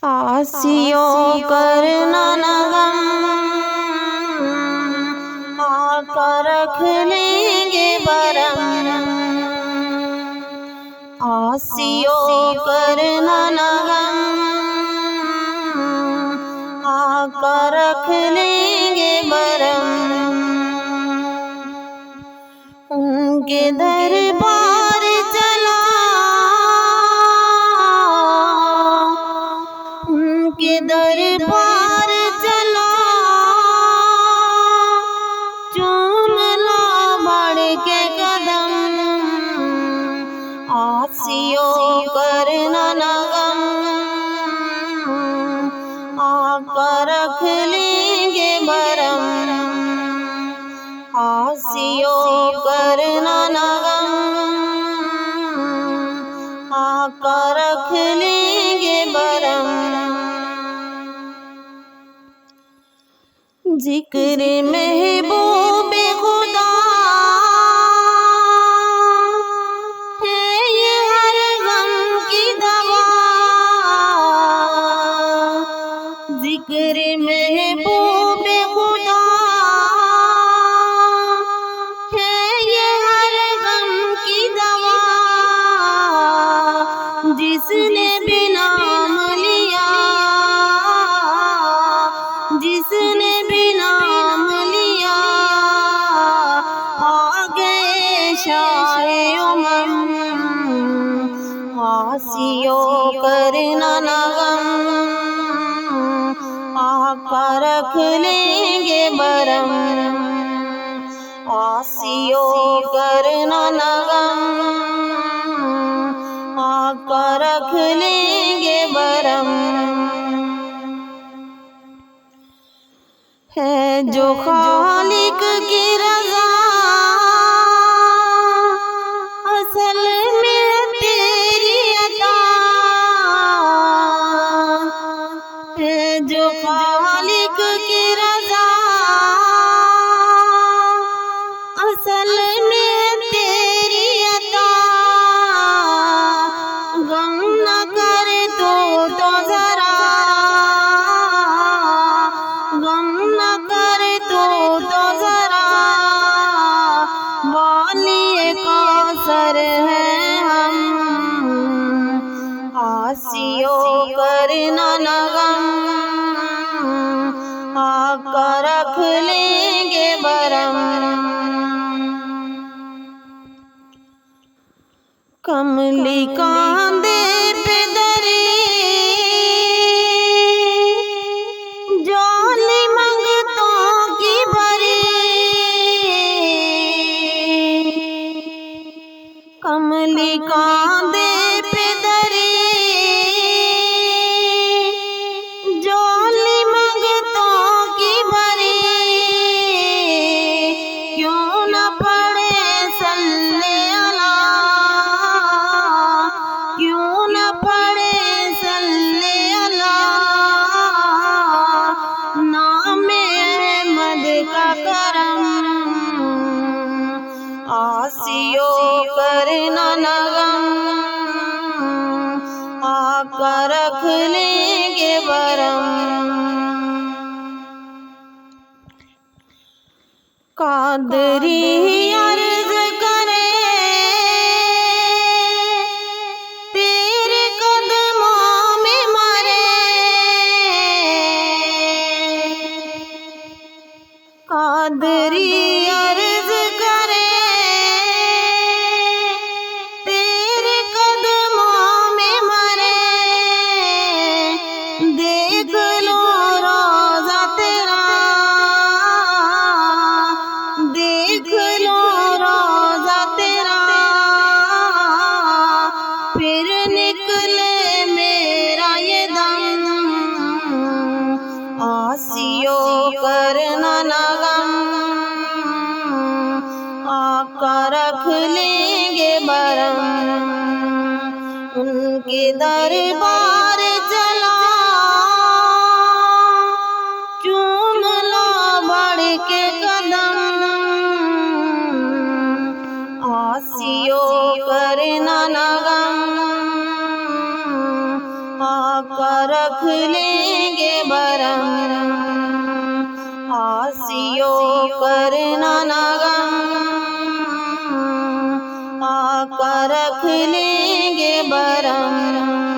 आसियो करना न गम, आकर रख लेंगे बरम। आसियो करना न गम, आकर रख लेंगे बरम। उनके दरबार चला, उनके दरबार चला, चूम ला बढ़ के कदम। आसियो करना न गम, आकर रख लेंगे बरम। आसियो करना न गम, आकर रख लेंगे बरम। जिक्र महबूबे खुदा है ये हर गम की दवा। जिक्र महबूबे खुदा है ये हर गम की दवा। जिसने भी नाम लिया, जिसने भी नाम लिया, आ गए शाहे उमम। आसियो करना न गम, आकर रख लेंगे बरम। आसियो करना न गम, आकर रख लेंगे बरम। है जो खालिक की रज़ा, असल में तेरी अता। है जो खालिक की रज़ा, असल में तेरी अता। गम न करे तो जरा, गम न करे तो जरा। वालिए कौसर है हम, आसियो करना न गम, आकर रख लेंगे बरम। कमली कांधे पे दरी, जाने मंगतों की भरी। कमली कांधे पे दरी, जाने मंगतों की भरी। क्यों न पड़े सल्ले अला, क्यों न पड़े सल्ले अला। नामे अहमद का करम, आसियो करना न गम, आकर रख लेंगे बरम। कादरी अर्ज़ करे तेरे कदमों में मरे। कादरी अर्ज़ करे तेरे कदमों में मरे। देख लो रोज़ा तेरा, देख लो रोज़ा तेरा। फिर निकले मेरा ये दम, आसियो करना न गम, आकर रख लेंगे बरम। उनके दरबार चला, चूम ला बढ़ के कदम। आसियो करना न गम, आका रख लेंगे बरम, आसियो करना ना गम, आका रख लेंगे बरम।